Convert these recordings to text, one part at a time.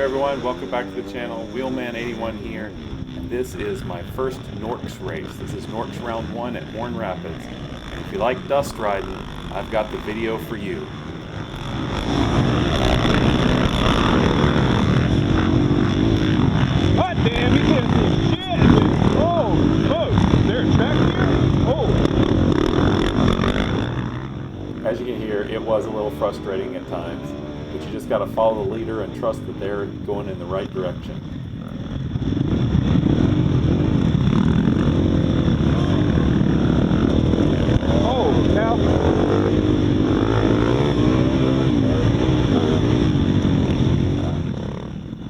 there everyone, welcome back to the channel. Wheelman81 here, and this is my first NORX race. This is NORX round 1 at Horn Rapids. And if you like dust riding, I've got the video for you. Hot damn, you can't see shit! Oh, look, is there a track here? Oh! As you can hear, it was a little frustrating at times, but you just got to follow the leader and trust that they're going in the right direction. Oh, cow!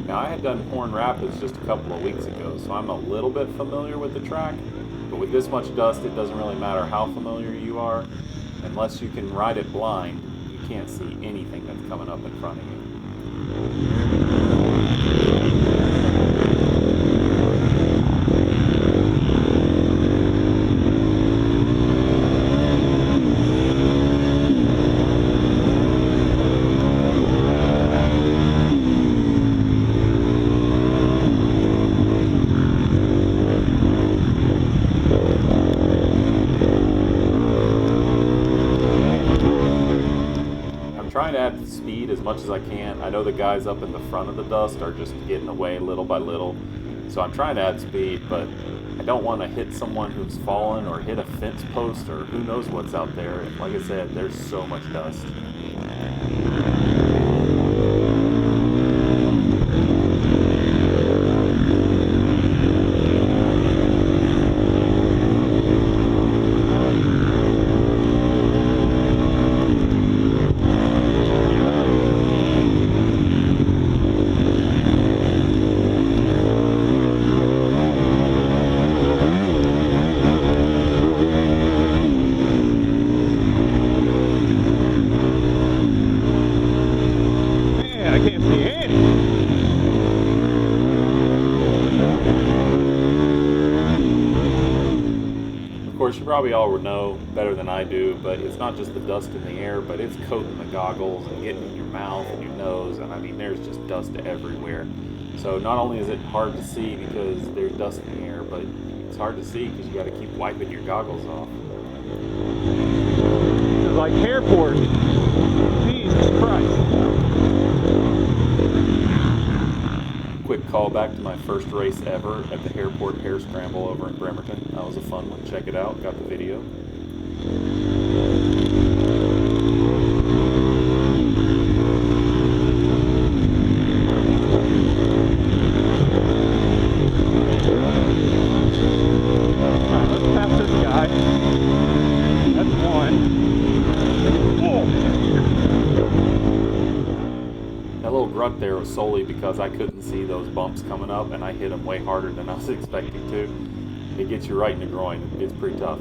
Now I had done Horn Rapids just a couple of weeks ago, so I'm a little bit familiar with the track, but with this much dust it doesn't really matter how familiar you are. Unless you can ride it blind, you can't see anything that's coming up in front of you. Trying to add speed as much as I can. I know the guys up in the front of the dust are just getting away little by little, so I'm trying to add speed, but I don't want to hit someone who's fallen or hit a fence post or who knows what's out there. Like I said, there's so much dust. Of course, you probably all would know better than I do, but it's not just the dust in the air, but it's coating the goggles and getting in your mouth and your nose, and I mean there's just dust everywhere. So not only is it hard to see because there's dust in the air, but it's hard to see because you got to keep wiping your goggles off. It's like airport. Jesus Christ. Quick call back to my first race ever at the Airport Hair Scramble over in Bremerton. That was a fun one. Check it out. Got the video. Alright, let's pass this guy. That's one. Whoa. That little grunt there was solely because I couldn't see those bumps coming up, and I hit them way harder than I was expecting to. It gets you right in the groin. It's pretty tough.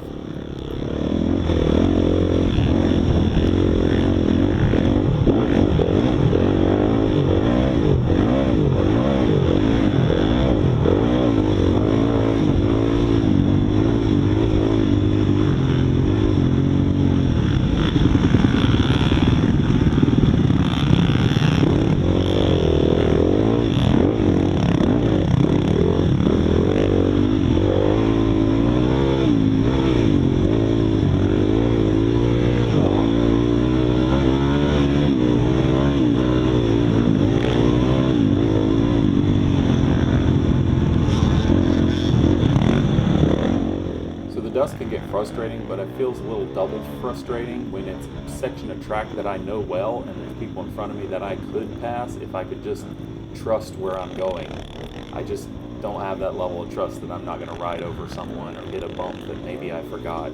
Dust can get frustrating, but it feels a little double frustrating when it's a section of track that I know well and there's people in front of me that I could pass if I could just trust where I'm going. I just don't have that level of trust that I'm not going to ride over someone or hit a bump that maybe I forgot.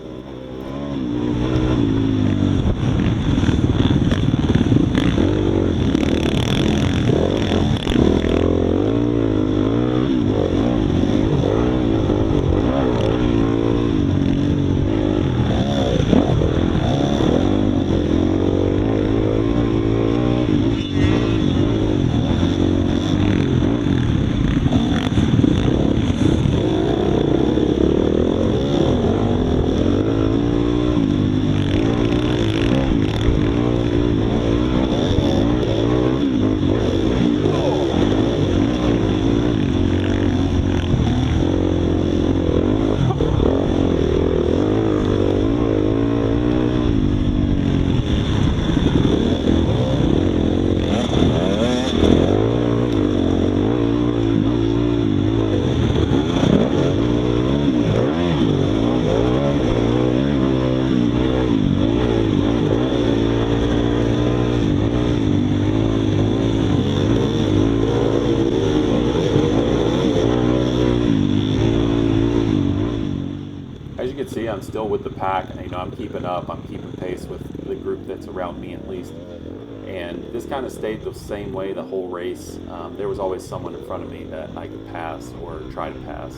with the pack, and I'm keeping up, I'm keeping pace with the group that's around me at least. And this kind of stayed the same way the whole race. There was always someone in front of me that I could pass or try to pass.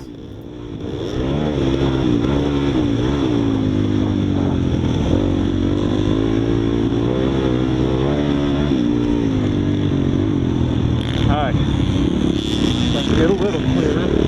Alright, let's get a little clearer.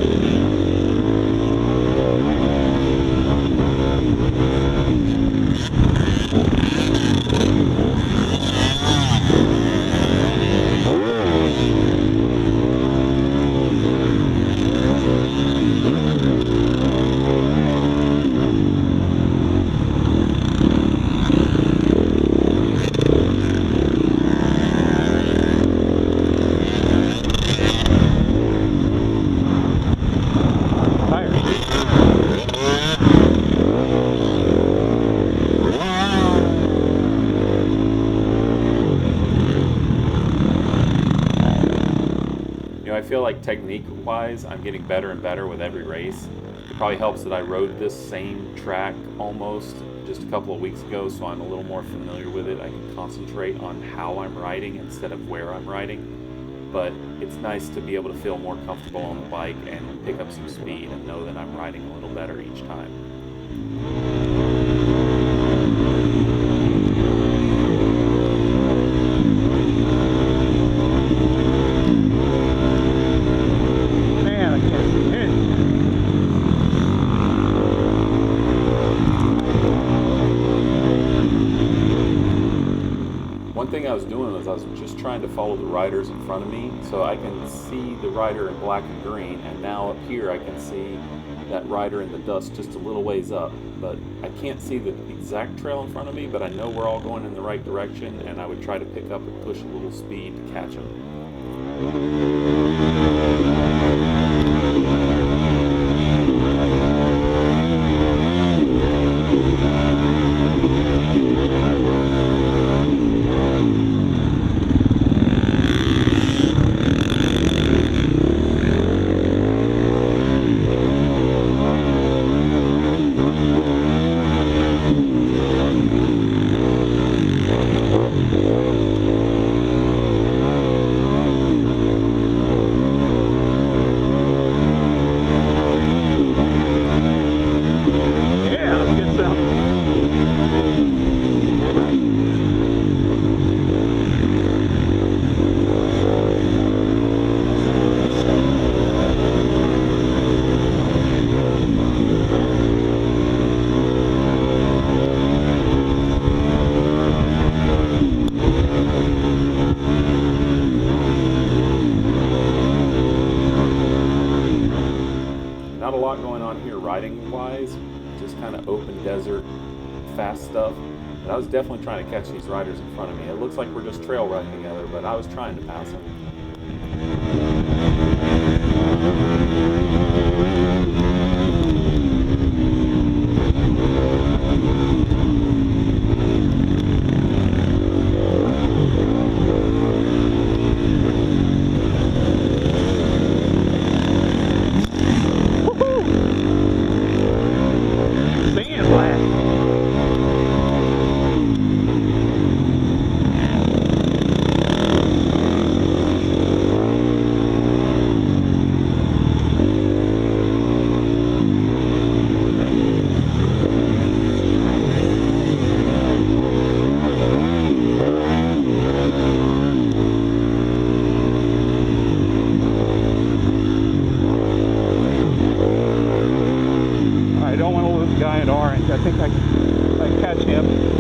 I feel like technique-wise, I'm getting better and better with every race. It probably helps that I rode this same track almost just a couple of weeks ago, so I'm a little more familiar with it. I can concentrate on how I'm riding instead of where I'm riding. But it's nice to be able to feel more comfortable on the bike and pick up some speed and know that I'm riding a little better each time. One thing I was doing was I was just trying to follow the riders in front of me so I can see the rider in black and green, and now up here I can see that rider in the dust just a little ways up, but I can't see the exact trail in front of me, but I know we're all going in the right direction, and I would try to pick up and push a little speed to catch them. Not a lot going on here riding wise, just kind of open desert, fast stuff. But I was definitely trying to catch these riders in front of me. It looks like we're just trail riding together, but I was trying to pass them. Guy in orange. I think I can catch him.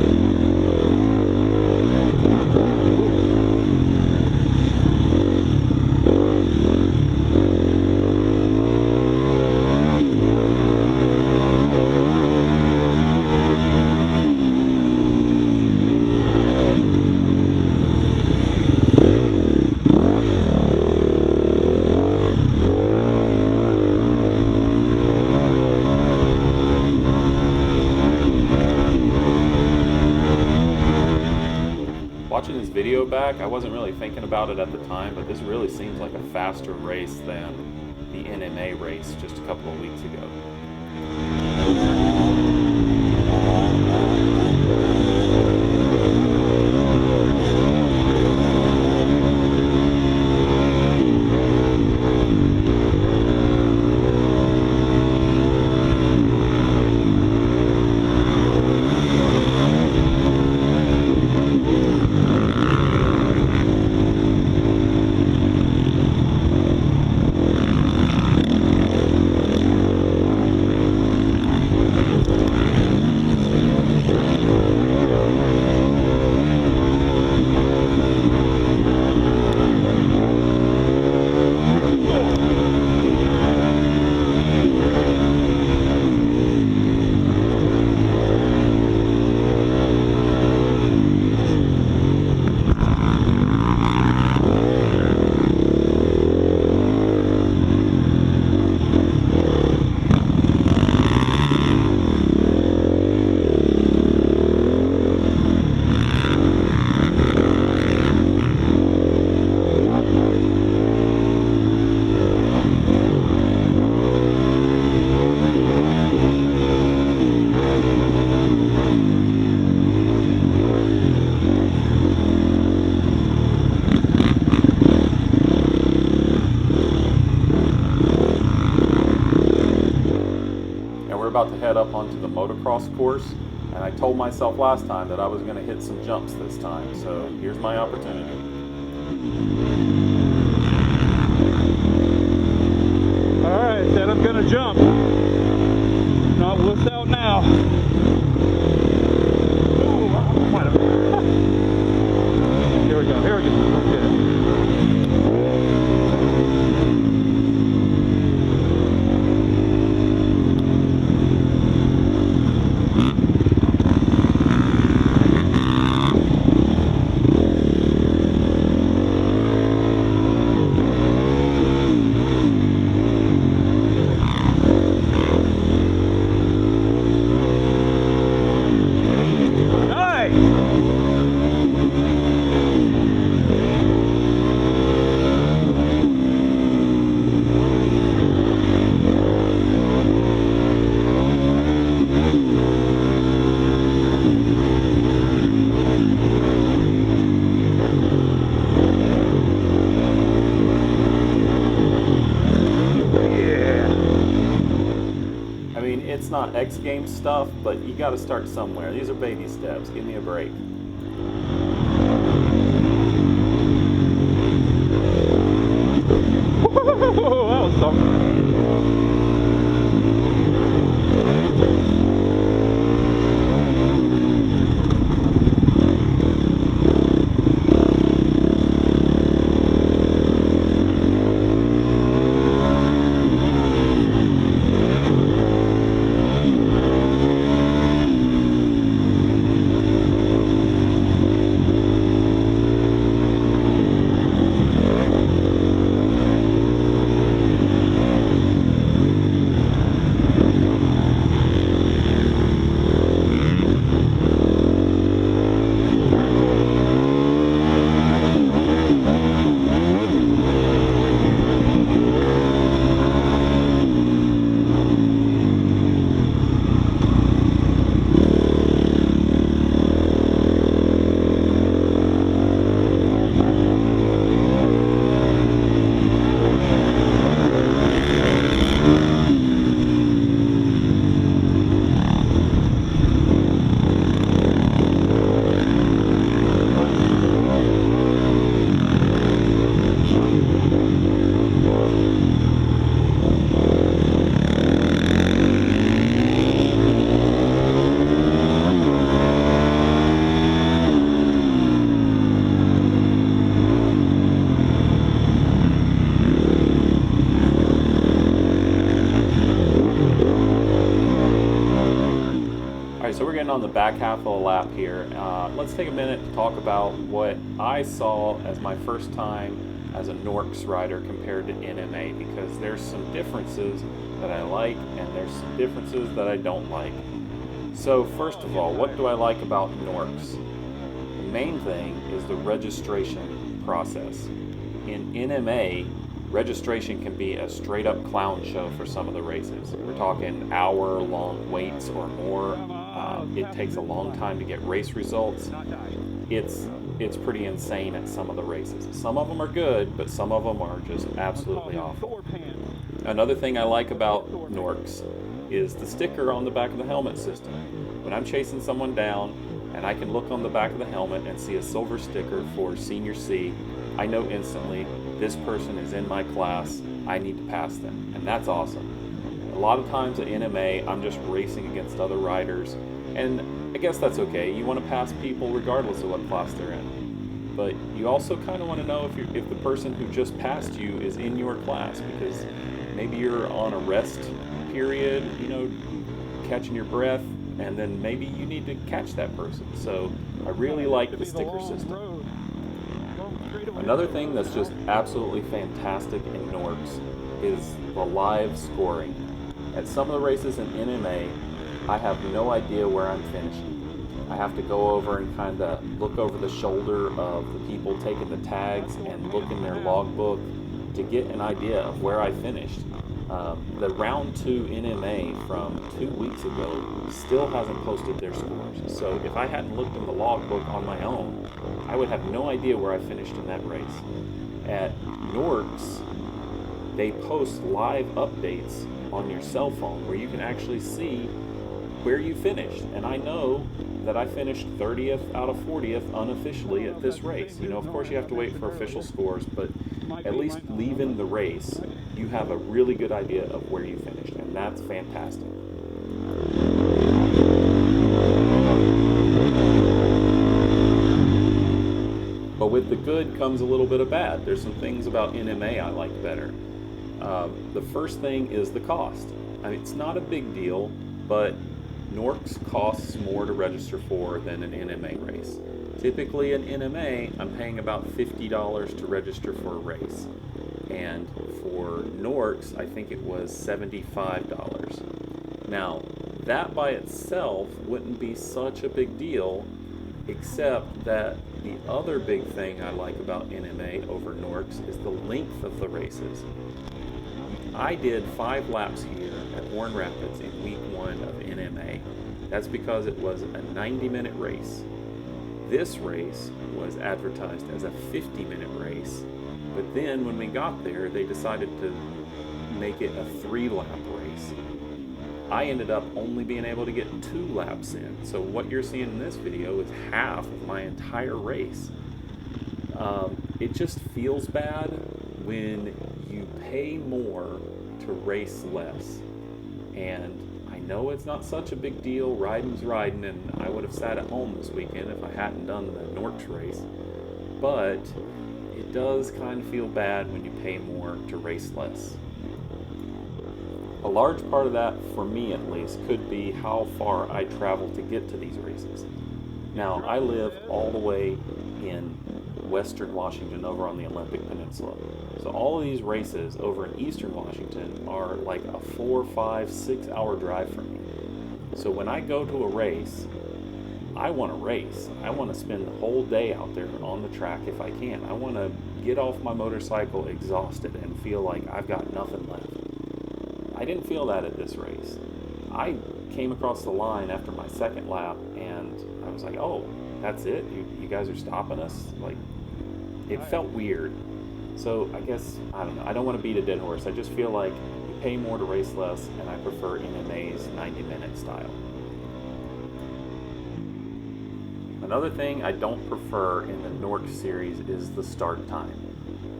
Watching this video back, I wasn't really thinking about it at the time, but this really seems like a faster race than the NMA race just a couple of weeks ago. about to head up onto the motocross course, and I told myself last time that I was going to hit some jumps this time, so here's my opportunity. Alright, said I'm gonna jump. Not wuss out now. Ooh, I might have. Here we go, here we go. Okay. It's not X Games stuff, but you got to start somewhere. These are baby steps. Give me a break. That was something. So we're getting on the back half of the lap here. Let's take a minute to talk about what I saw as my first time as a NORX rider compared to NMA, because there's some differences that I like and there's some differences that I don't like. So first of all, what do I like about NORX? The main thing is the registration process. In NMA, registration can be a straight up clown show for some of the races. We're talking hour-long waits or more. It takes a long time to get race results. It's pretty insane at some of the races. Some of them are good, but some of them are just absolutely awful. Another thing I like about NORX is the sticker on the back of the helmet system. When I'm chasing someone down and I can look on the back of the helmet and see a silver sticker for Senior C, I know instantly this person is in my class, I need to pass them, and that's awesome. A lot of times at NMA, I'm just racing against other riders, and I guess that's okay. You want to pass people regardless of what class they're in. But you also kind of want to know if the person who just passed you is in your class, because maybe you're on a rest period, you know, catching your breath, and then maybe you need to catch that person. So I really like the sticker system. Another thing that's just absolutely fantastic in NORX is the live scoring. At some of the races in NMA, I have no idea where I'm finishing. I have to go over and kind of look over the shoulder of the people taking the tags and look in their logbook to get an idea of where I finished. The round 2 NMA from 2 weeks ago still hasn't posted their scores. So if I hadn't looked in the logbook on my own, I would have no idea where I finished in that race. At NORX, they post live updates on your cell phone where you can actually see where you finished. And I know that I finished 30th out of 40th unofficially at this race. You know, of course you have to wait for official scores, but at least leaving the race, you have a really good idea of where you finished, and that's fantastic. But with the good comes a little bit of bad. There's some things about NMA I like better. The first thing is the cost. I mean, it's not a big deal, but NORCS costs more to register for than an NMA race. Typically an NMA, I'm paying about $50 to register for a race. And for NORCS, I think it was $75. Now, that by itself wouldn't be such a big deal, except that the other big thing I like about NMA over NORCS is the length of the races. I did 5 laps here at Horn Rapids in week 1 of NMA. That's because it was a 90-minute race. This race was advertised as a 50-minute race, but then when we got there, they decided to make it a 3-lap race. I ended up only being able to get 2 laps in, so what you're seeing in this video is half of my entire race. It just feels bad when you pay more to race less. And I know it's not such a big deal, riding's riding, and I would have sat at home this weekend if I hadn't done the NORCS race, but it does kind of feel bad when you pay more to race less. A large part of that, for me at least, could be how far I travel to get to these races. Now, I live all the way in Western Washington over on the Olympic Peninsula. So all of these races over in Eastern Washington are like a 4, 5, 6 hour drive from me. So when I go to a race, I want to race. I want to spend the whole day out there on the track if I can. I want to get off my motorcycle exhausted and feel like I've got nothing left. I didn't feel that at this race. I came across the line after my 2nd lap and I was like, oh, that's it? You guys are stopping us? Like, it felt weird. So I guess, I don't know, I don't want to beat a dead horse. I just feel like you pay more to race less, and I prefer NMA's 90-minute style. Another thing I don't prefer in the NORCS series is the start time.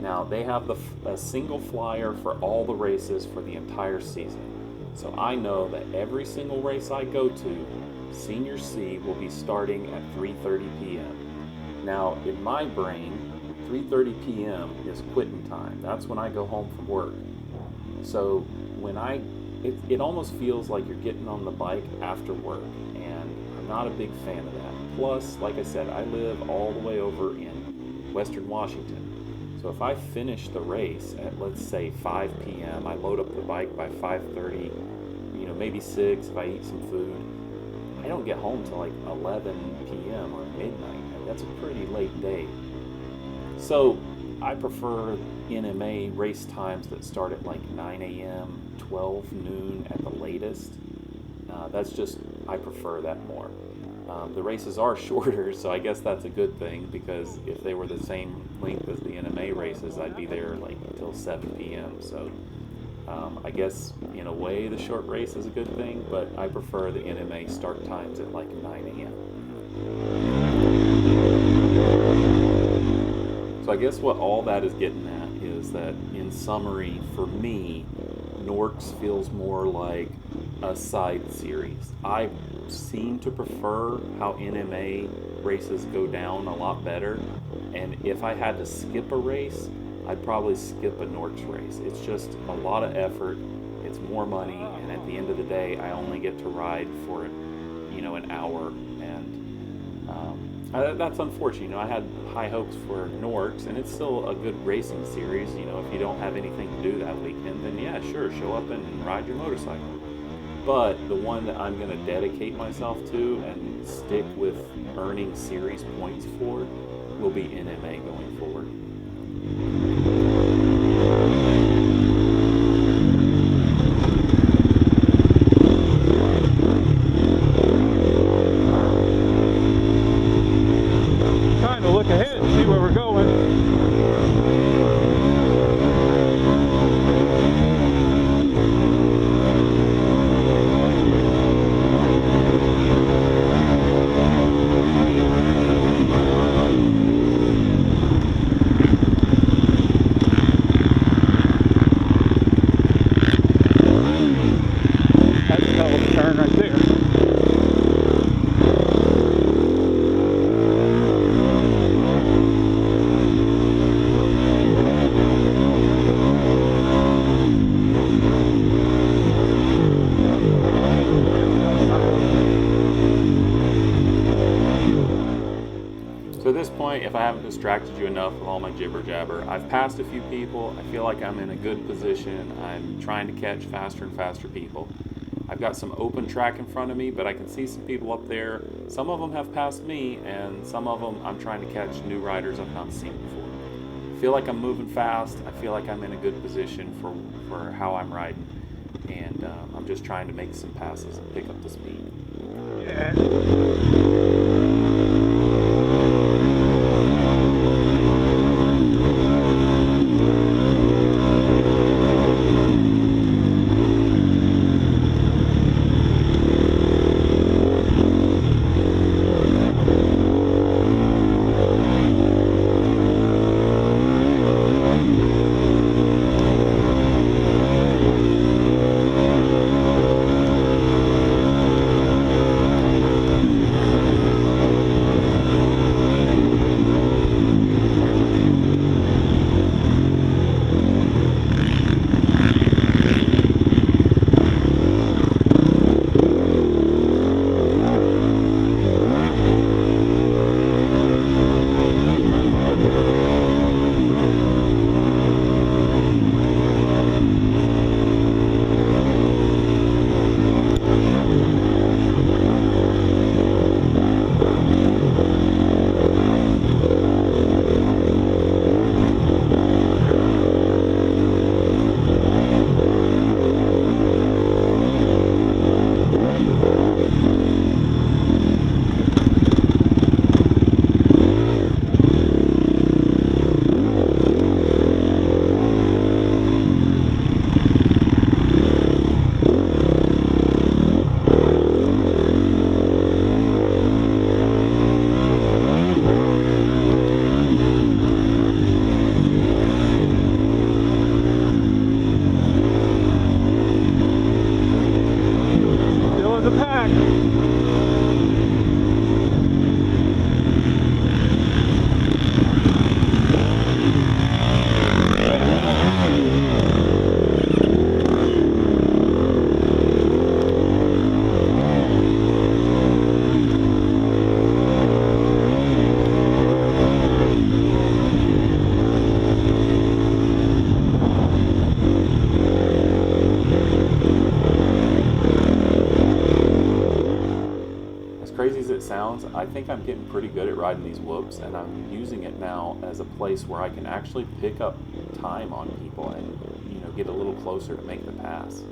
Now, they have a single flyer for all the races for the entire season. So I know that every single race I go to, Senior C will be starting at 3:30 p.m. Now, in my brain, 3:30 p.m. is quitting time. That's when I go home from work. So when it almost feels like you're getting on the bike after work, and I'm not a big fan of that. Plus, like I said, I live all the way over in Western Washington. So if I finish the race at, let's say, 5 p.m., I load up the bike by 5:30, you know, maybe 6 if I eat some food, I don't get home till like 11 p.m. or midnight. That's a pretty late day. So I prefer NMA race times that start at like 9 a.m., 12 noon at the latest. That's just, I prefer that more. The races are shorter, so I guess that's a good thing, because if they were the same length as the NMA races, I'd be there like until 7 p.m. So I guess in a way the short race is a good thing, but I prefer the NMA start times at like 9 a.m. So I guess what all that is getting at is that, in summary, for me, NORCS feels more like a side series. I seem to prefer how NMA races go down a lot better, and if I had to skip a race, I'd probably skip a NORCS race. It's just a lot of effort, it's more money, and at the end of the day, I only get to ride for, you know, an hour, and that's unfortunate. You know, I had high hopes for NORCS, and it's still a good racing series. You know, if you don't have anything to do that weekend, then yeah, sure, show up and ride your motorcycle. But the one that I'm going to dedicate myself to and stick with earning series points for will be NMA going forward. Time to look ahead and see where we're going. haven't distracted you enough with all my jibber jabber. I've passed a few people. I feel like I'm in a good position. I'm trying to catch faster and faster people. I've got some open track in front of me, but I can see some people up there. Some of them have passed me, and some of them I'm trying to catch new riders I've not seen before. I feel like I'm moving fast. I feel like I'm in a good position for how I'm riding, and I'm just trying to make some passes and pick up the speed. Yeah. Sounds, I think I'm getting pretty good at riding these whoops, and I'm using it now as a place where I can actually pick up time on people and, you know, get a little closer to make the pass.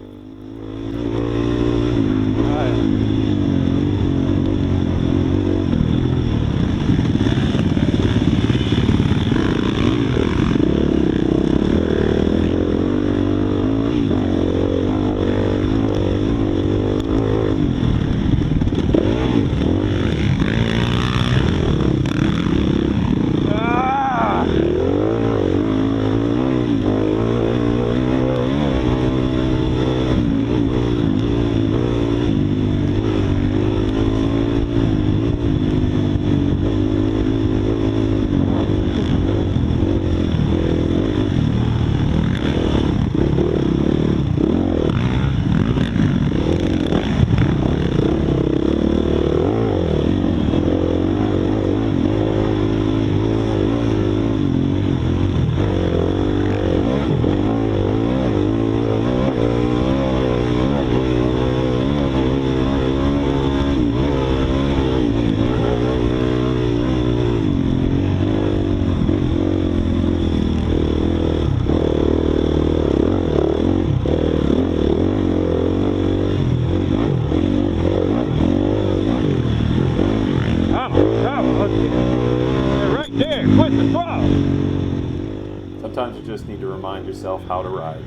Sometimes you just need to remind yourself how to ride.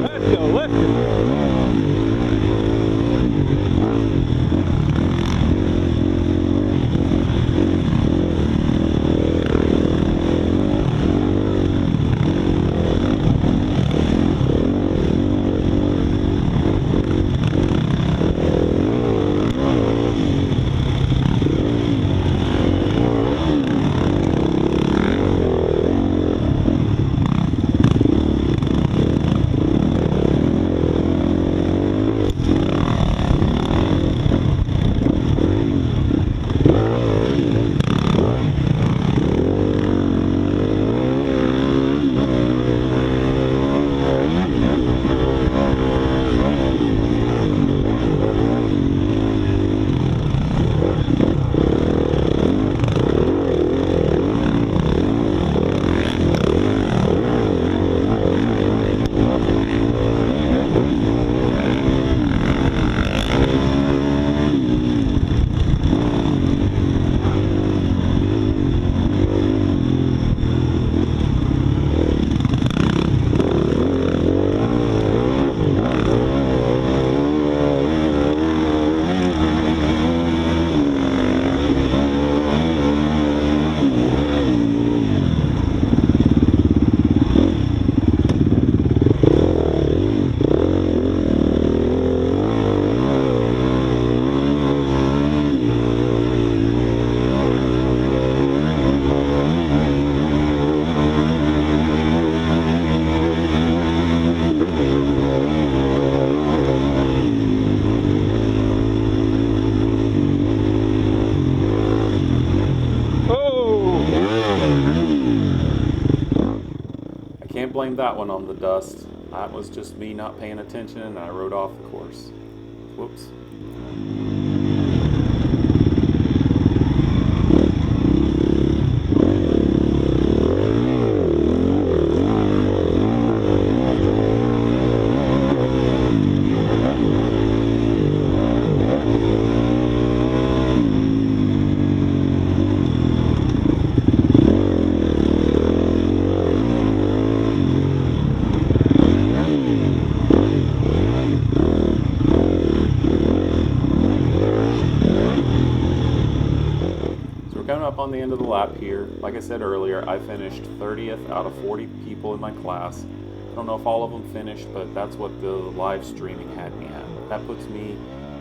Let's go, let's go. can't blame that one on the dust. That was just me not paying attention and I rode off the course. Whoops. Coming up on the end of the lap here. Like I said earlier, I finished 30th out of 40 people in my class. I don't know if all of them finished, but that's what the live streaming had me at. That puts me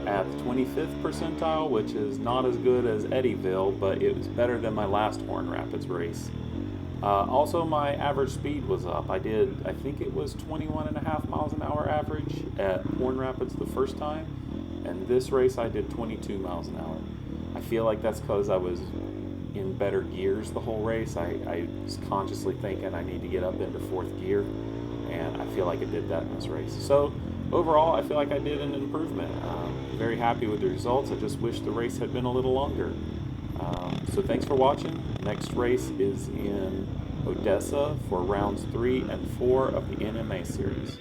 at the 25th percentile, which is not as good as Eddyville, but it was better than my last Horn Rapids race. Also, my average speed was up. I think it was 21.5 miles an hour average at Horn Rapids the first time, and this race I did 22 miles an hour. I feel like that's because I was in better gears the whole race. I was consciously thinking I need to get up into 4th gear, and I feel like I did that in this race. So overall, I feel like I did an improvement. Very happy with the results. I just wish the race had been a little longer. So thanks for watching. Next race is in Odessa for rounds 3 and 4 of the NMA series.